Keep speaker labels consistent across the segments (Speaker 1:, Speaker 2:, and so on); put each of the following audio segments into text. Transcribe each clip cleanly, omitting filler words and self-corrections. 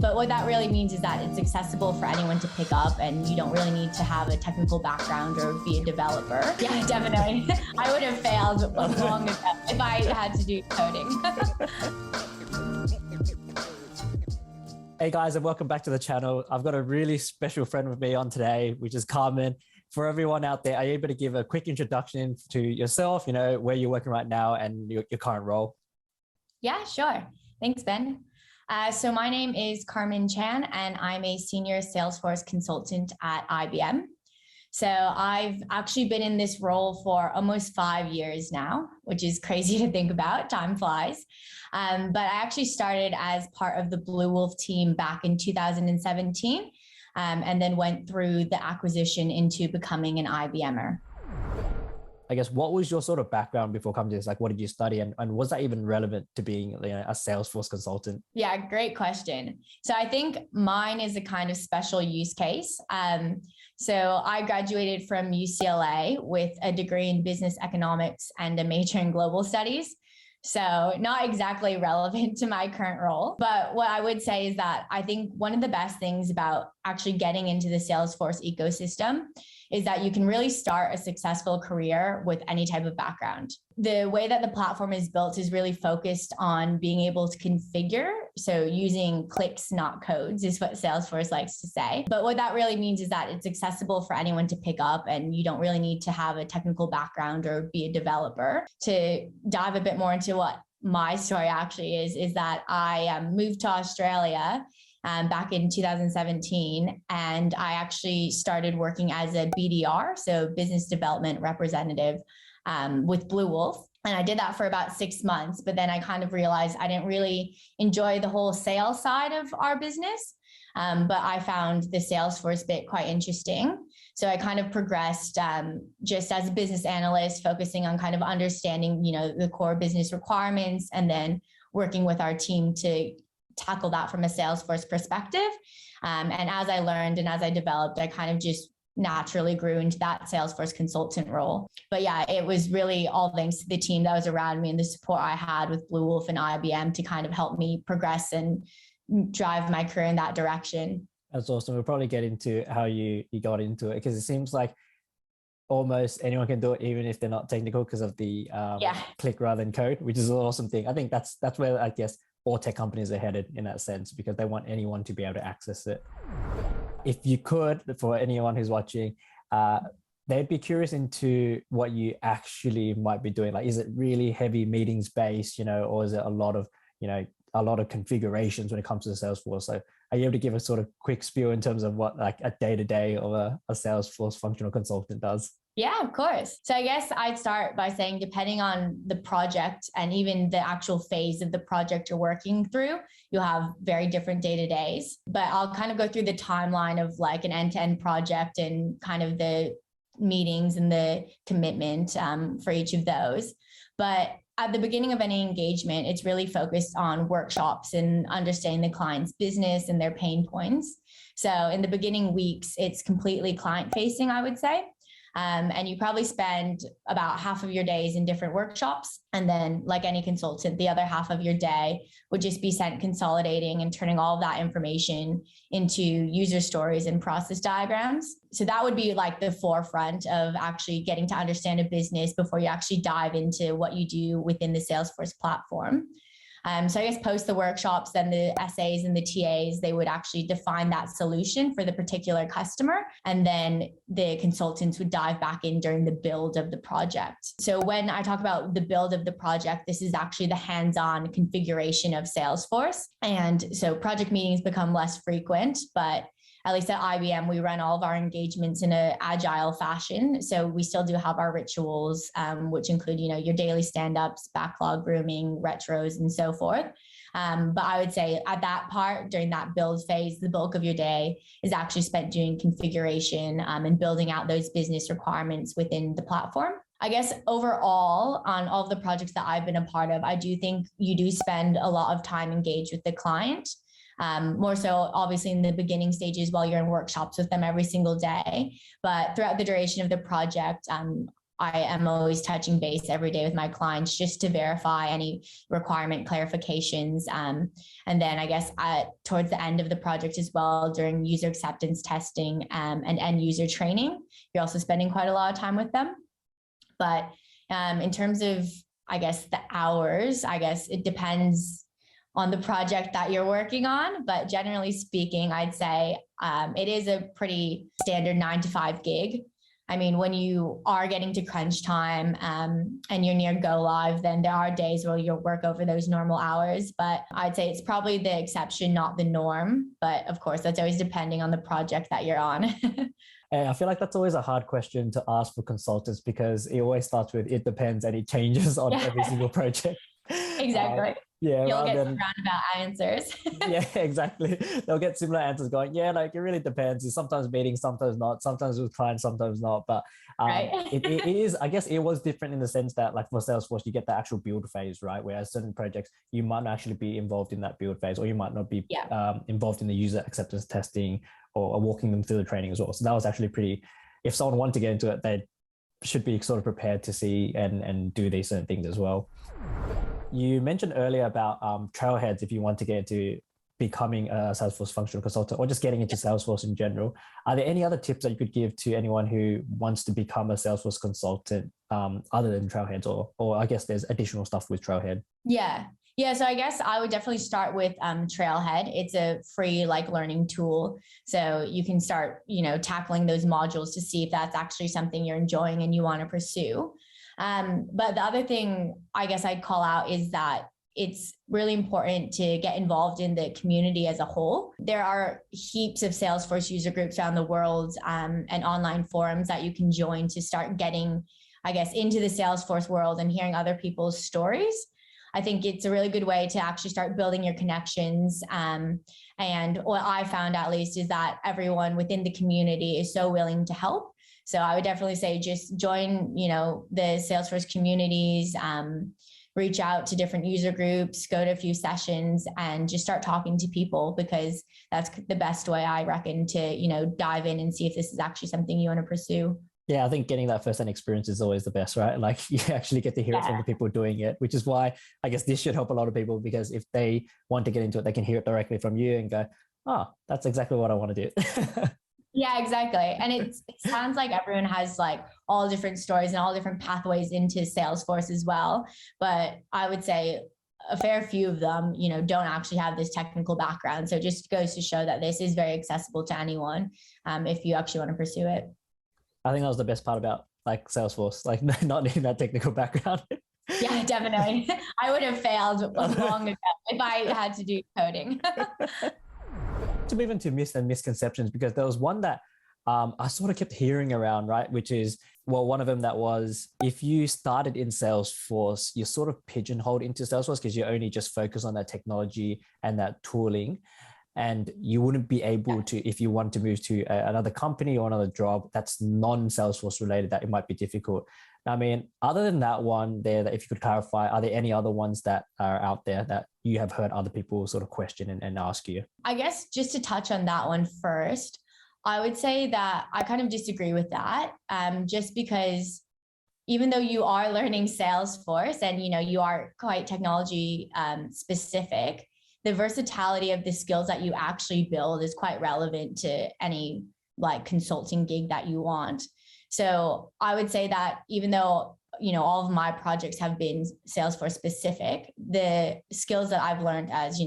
Speaker 1: But what that really means is that it's accessible for anyone to pick up, and you don't really need to have a technical background or be a developer. Yeah, definitely. I would have failed long ago if I had to do coding.
Speaker 2: Hey guys, and welcome back to the channel. I've got a really special friend with me on today, which is Carmen. For everyone out there, are you able to give a quick introduction to yourself, where you're working right now and your current role?
Speaker 1: Yeah, sure. Thanks, Ben. So my name is Carmen Chan, and I'm a senior Salesforce consultant at IBM. So I've actually been in this role for almost 5 years now, which is crazy to think about. Time flies. But I actually started as part of the Blue Wolf team back in 2017, and then went through the acquisition into becoming an IBMer.
Speaker 2: I guess, what was your sort of background before coming to this? Like, what did you study? And was that even relevant to being a Salesforce consultant?
Speaker 1: Yeah, great question. So I think mine is a kind of special use case. So I graduated from UCLA with a degree in business economics and a major in global studies. So not exactly relevant to my current role. But what I would say is that I think one of the best things about actually getting into the Salesforce ecosystem is that you can really start a successful career with any type of background. The way that the platform is built is really focused on being able to configure. So using clicks, not codes, is what Salesforce likes to say. But what that really means is that it's accessible for anyone to pick up, and you don't really need to have a technical background or be a developer. To dive a bit more into what my story actually is that I moved to Australia back in 2017, and I actually started working as a BDR, so business development representative, with Blue Wolf. And I did that for about 6 months, but then I kind of realized I didn't really enjoy the whole sales side of our business. But I found the Salesforce bit quite interesting. So I kind of progressed just as a business analyst, focusing on kind of understanding, the core business requirements, and then working with our team to tackle that from a Salesforce perspective. And as I learned and as I developed, I kind of just naturally grew into that Salesforce consultant role. But yeah, it was really all thanks to the team that was around me and the support I had with Blue Wolf and IBM to kind of help me progress and drive my career in that direction.
Speaker 2: That's awesome. We'll probably get into how you got into it, because it seems like almost anyone can do it, even if they're not technical, because of the click rather than code, which is an awesome thing. I think that's where, I guess, all tech companies are headed in that sense, because they want anyone to be able to access it. If you could, for anyone who's watching, they'd be curious into what you actually might be doing. Like, is it really heavy meetings based, or is it a lot of configurations when it comes to Salesforce? So are you able to give a sort of quick spiel in terms of what like a day-to-day of a Salesforce functional consultant does?
Speaker 1: Yeah, of course. So I guess I'd start by saying, depending on the project and even the actual phase of the project you're working through, you'll have very different day-to-days. But I'll kind of go through the timeline of like an end-to-end project and kind of the meetings and the commitment for each of those. But at the beginning of any engagement, it's really focused on workshops and understanding the client's business and their pain points. So in the beginning weeks, it's completely client-facing, I would say. And you probably spend about half of your days in different workshops. And then, like any consultant, the other half of your day would just be spent consolidating and turning all of that information into user stories and process diagrams. So that would be like the forefront of actually getting to understand a business before you actually dive into what you do within the Salesforce platform. So I guess post the workshops, then the SAs and the TAs, they would actually define that solution for the particular customer. And then the consultants would dive back in during the build of the project. So when I talk about the build of the project, this is actually the hands-on configuration of Salesforce. And so project meetings become less frequent, but at least at IBM, we run all of our engagements in an agile fashion. So we still do have our rituals, which include, your daily stand-ups, backlog grooming, retros, and so forth. But I would say at that part, during that build phase, the bulk of your day is actually spent doing configuration and building out those business requirements within the platform. I guess overall, on all of the projects that I've been a part of, I do think you do spend a lot of time engaged with the client. More so obviously in the beginning stages while you're in workshops with them every single day. But throughout the duration of the project, I am always touching base every day with my clients just to verify any requirement clarifications. And then I guess towards the end of the project as well, during user acceptance testing and end user training, you're also spending quite a lot of time with them. But in terms of, I guess, the hours, I guess it depends on the project that you're working on. But generally speaking, I'd say it is a pretty standard 9 to 5 gig. I mean, when you are getting to crunch time and you're near go live, then there are days where you'll work over those normal hours. But I'd say it's probably the exception, not the norm. But of course, that's always depending on the project that you're on.
Speaker 2: And I feel like that's always a hard question to ask for consultants because it always starts with it depends and it changes on every single project.
Speaker 1: Exactly.
Speaker 2: Yeah,
Speaker 1: you'll get some roundabout answers.
Speaker 2: Yeah, exactly. They'll get similar answers going, yeah, like it really depends. It's sometimes meeting, sometimes not, sometimes with clients, sometimes not. But
Speaker 1: right.
Speaker 2: it is, I guess it was different in the sense that like for Salesforce, you get the actual build phase, right? Whereas certain projects, you might not actually be involved in that build phase, or you might not be involved in the user acceptance testing or walking them through the training as well. So that was actually pretty, if someone wanted to get into it, they should be sort of prepared to see and do these certain things as well. You mentioned earlier about trailheads if you want to get into becoming a Salesforce functional consultant or just getting into Salesforce in general. Are there any other tips that you could give to anyone who wants to become a Salesforce consultant other than trailheads, or I guess there's additional stuff with trailhead?
Speaker 1: Yeah, so I guess I would definitely start with Trailhead. It's a free learning tool. So you can start, tackling those modules to see if that's actually something you're enjoying and you want to pursue. But the other thing I guess I'd call out is that it's really important to get involved in the community as a whole. There are heaps of Salesforce user groups around the world and online forums that you can join to start getting, I guess, into the Salesforce world and hearing other people's stories. I think it's a really good way to actually start building your connections. And what I found, at least, is that everyone within the community is so willing to help. So I would definitely say just join, the Salesforce communities, reach out to different user groups, go to a few sessions, and just start talking to people, because that's the best way, I reckon, to, dive in and see if this is actually something you want to pursue.
Speaker 2: Yeah, I think getting that first-hand experience is always the best, right? Like you actually get to hear it from the people doing it, which is why I guess this should help a lot of people, because if they want to get into it, they can hear it directly from you and go, oh, that's exactly what I want to do.
Speaker 1: Yeah, exactly. And it sounds like everyone has all different stories and all different pathways into Salesforce as well. But I would say a fair few of them, don't actually have this technical background. So it just goes to show that this is very accessible to anyone if you actually want to pursue it.
Speaker 2: I think that was the best part about Salesforce, not needing that technical background.
Speaker 1: Yeah, definitely. I would have failed long ago if I had to do coding.
Speaker 2: To move into myths and misconceptions, because there was one that I sort of kept hearing around, right? Which is, one of them that was, if you started in Salesforce, you're sort of pigeonholed into Salesforce because you only just focus on that technology and that tooling. And you wouldn't be able to, if you want to move to another company or another job that's non-Salesforce related, that it might be difficult. I mean, other than that one there, that if you could clarify, are there any other ones that are out there that you have heard other people sort of question and ask you? I
Speaker 1: guess just to touch on that one first, I would say that I kind of disagree with that, just because even though you are learning Salesforce and, you are quite technology specific, the versatility of the skills that you actually build is quite relevant to any consulting gig that you want. So I would say that even though, all of my projects have been Salesforce specific, the skills that I've learned as,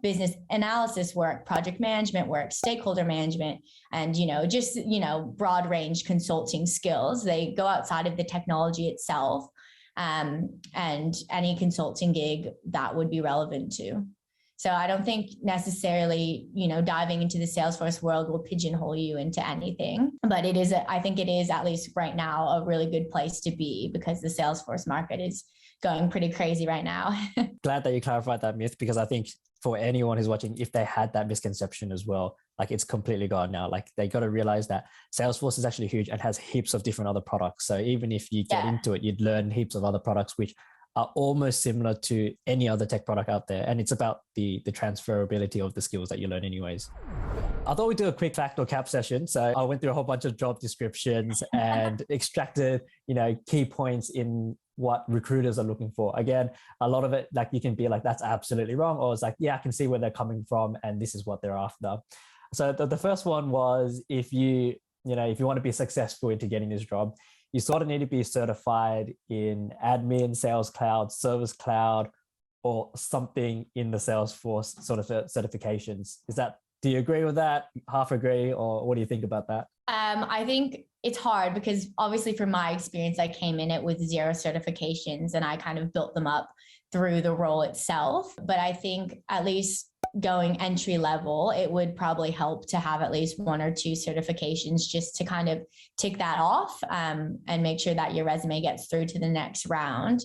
Speaker 1: business analysis work, project management work, stakeholder management, and, just, broad range consulting skills, they go outside of the technology itself. And any consulting gig that would be relevant to. So I don't think necessarily, diving into the Salesforce world will pigeonhole you into anything, but I think it is, at least right now, a really good place to be, because the Salesforce market is going pretty crazy right now.
Speaker 2: Glad that you clarified that myth, because I think for anyone who's watching, if they had that misconception as well, it's completely gone now. They got to realize that Salesforce is actually huge and has heaps of different other products. So even if you get into it, you'd learn heaps of other products, which are almost similar to any other tech product out there. And it's about the transferability of the skills that you learn anyways. I thought we'd do a quick fact or cap session. So I went through a whole bunch of job descriptions and extracted, key points in what recruiters are looking for. Again, a lot of it, like you can be like, that's absolutely wrong. Or it's like, yeah, I can see where they're coming from and this is what they're after. So the first one was if you want to be successful into getting this job, you sort of need to be certified in admin, sales cloud, service cloud, or something in the Salesforce sort of certifications. Do you agree with that? Half agree? Or what do you think about that?
Speaker 1: I think it's hard because obviously from my experience, I came in it with 0 certifications and I kind of built them up through the role itself. But I think at least going entry level, it would probably help to have at least 1 or 2 certifications just to kind of tick that off and make sure that your resume gets through to the next round.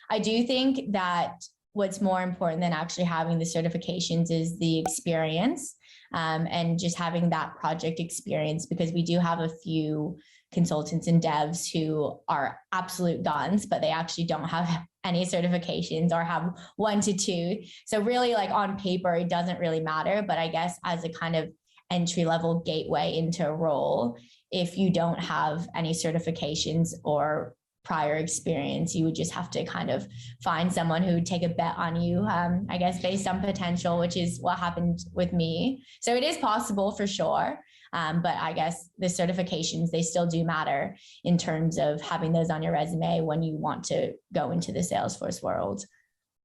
Speaker 1: I do think that what's more important than actually having the certifications is the experience and just having that project experience, because we do have a few consultants and devs who are absolute guns, but they actually don't have any certifications or have 1 to 2. So really, like on paper, it doesn't really matter. But I guess as a kind of entry level gateway into a role, if you don't have any certifications or prior experience, you would just have to kind of find someone who would take a bet on you, I guess, based on potential, which is what happened with me. So it is possible for sure. But I guess the certifications, they still do matter in terms of having those on your resume when you want to go into the Salesforce world.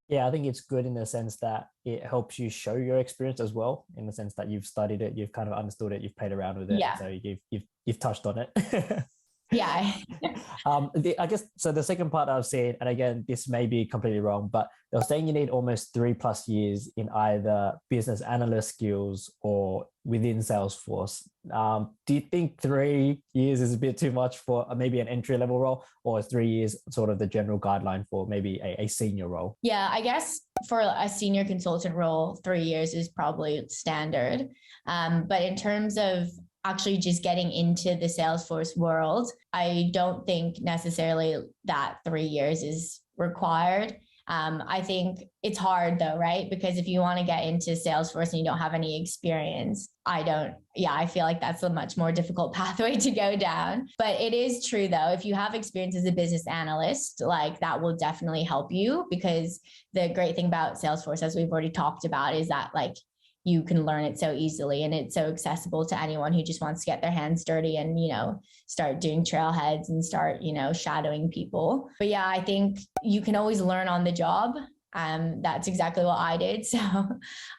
Speaker 2: Yeah, I think it's good in the sense that it helps you show your experience as well, in the sense that you've studied it, you've kind of understood it, you've played around with it.
Speaker 1: Yeah.
Speaker 2: So you've touched on it.
Speaker 1: Yeah.
Speaker 2: I guess, so the second part I've seen, and again, this may be completely wrong, but they were saying you need almost 3+ years in either business analyst skills or within Salesforce. Do you think 3 years is a bit too much for maybe an entry level role, or is 3 years sort of the general guideline for maybe a senior role?
Speaker 1: Yeah, I guess for a senior consultant role, 3 years is probably standard. But in terms of actually just getting into the Salesforce world, I don't think necessarily that 3 years is required. I think it's hard though, right? Because if you want to get into Salesforce and you don't have any experience, I feel like that's a much more difficult pathway to go down. But it is true though, if you have experience as a business analyst, like that will definitely help you, because the great thing about Salesforce, as we've already talked about, is that like you can learn it so easily and it's so accessible to anyone who just wants to get their hands dirty and, start doing trailheads and start, shadowing people. But yeah, I think you can always learn on the job. That's exactly what I did. So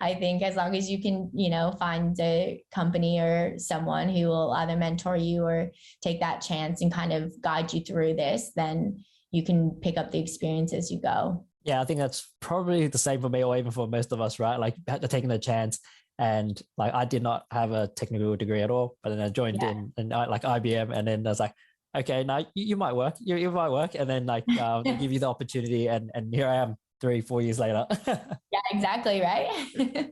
Speaker 1: I think as long as you can, find a company or someone who will either mentor you or take that chance and kind of guide you through this, then you can pick up the experience as you go.
Speaker 2: Yeah, I think that's probably the same for me, or even for most of us, right? Like taking the chance. And like, I did not have a technical degree at all, but then I joined in and like IBM, and then I was like, okay, now you might work, you might work. And then like they give you the opportunity, and here I am 3-4 years later.
Speaker 1: Yeah, exactly. Right.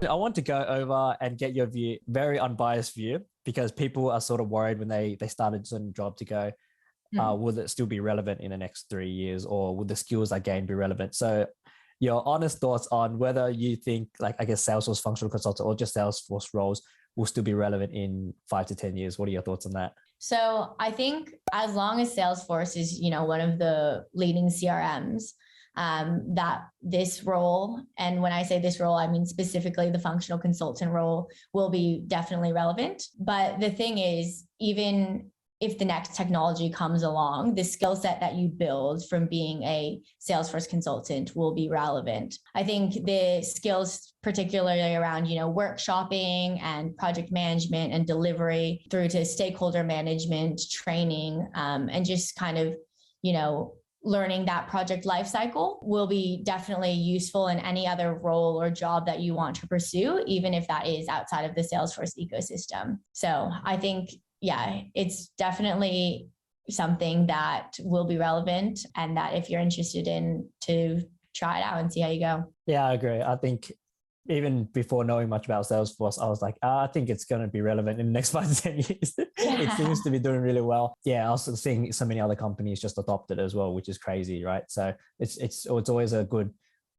Speaker 2: I want to go over and get your view, very unbiased view, because people are sort of worried when they started a certain job to go, will it still be relevant in the next 3 years, or will the skills I gained be relevant? So your honest thoughts on whether you think, like, I guess Salesforce functional consultant or just Salesforce roles will still be relevant in 5 to 10 years. What are your thoughts on that?
Speaker 1: So I think as long as Salesforce is, one of the leading CRMs, that this role, and when I say this role, I mean specifically the functional consultant role, will be definitely relevant. But the thing is, even if the next technology comes along, the skill set that you build from being a Salesforce consultant will be relevant. I think the skills, particularly around, workshopping and project management and delivery, through to stakeholder management, training, and just kind of, learning that project lifecycle, will be definitely useful in any other role or job that you want to pursue, even if that is outside of the Salesforce ecosystem. So I think, yeah, it's definitely something that will be relevant, and that if you're interested in, to try it out and see how you go.
Speaker 2: Yeah, I agree. I think even before knowing much about Salesforce, I was like, I think it's going to be relevant in the next 5 to 10 years. Yeah. It seems to be doing really well. Yeah, I was seeing so many other companies just adopt it as well, which is crazy, right? So it's always a good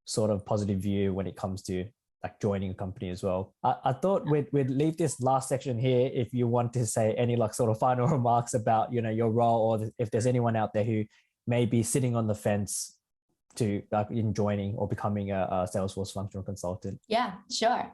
Speaker 2: sort of positive view when it comes to like joining a company as well. I thought we'd leave this last section here if you want to say any like sort of final remarks about, you know, your role, or if there's anyone out there who may be sitting on the fence to like in joining or becoming a Salesforce functional consultant.
Speaker 1: Yeah, sure.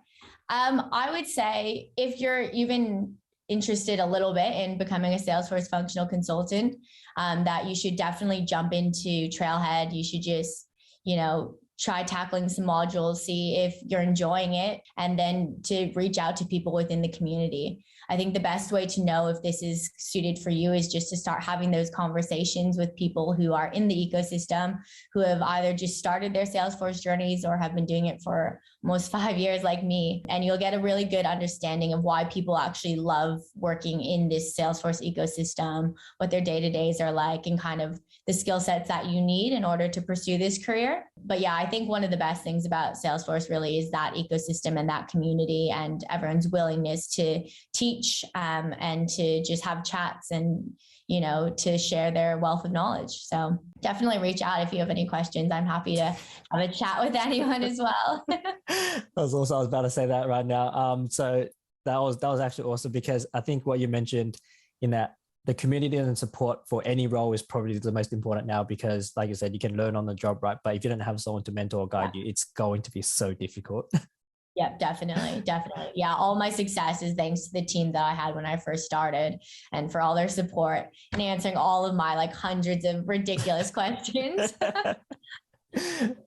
Speaker 1: I would say if you're even interested a little bit in becoming a Salesforce functional consultant, that you should definitely jump into Trailhead. You should just, you know, try tackling some modules, see if you're enjoying it, and then to reach out to people within the community. I think the best way to know if this is suited for you is just to start having those conversations with people who are in the ecosystem, who have either just started their Salesforce journeys or have been doing it for almost 5 years like me. And you'll get a really good understanding of why people actually love working in this Salesforce ecosystem, what their day-to-days are like, and kind of the skill sets that you need in order to pursue this career. But yeah, I think one of the best things about Salesforce really is that ecosystem and that community and everyone's willingness to teach and to just have chats and, you know, to share their wealth of knowledge. So definitely reach out if you have any questions. I'm happy to have a chat with anyone as well.
Speaker 2: I was about to say that right now. So that was actually awesome, because I think what you mentioned in that the community and support for any role is probably the most important now, because like you said, you can learn on the job, right? But if you don't have someone to mentor or guide you, it's going to be so difficult.
Speaker 1: Yeah, definitely. Yeah, all my success is thanks to the team that I had when I first started, and for all their support and answering all of my like hundreds of ridiculous questions.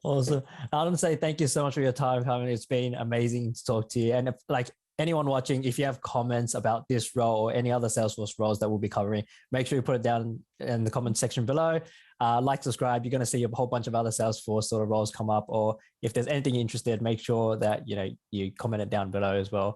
Speaker 2: Awesome. I want to say thank you so much for your time, Carmen. It's been amazing to talk to you. And if, like, anyone watching, if you have comments about this role or any other Salesforce roles that we'll be covering, make sure you put it down in the comment section below. Like, subscribe. You're going to see a whole bunch of other Salesforce sort of roles come up. Or if there's anything you're interested, make sure that, you know, you comment it down below as well.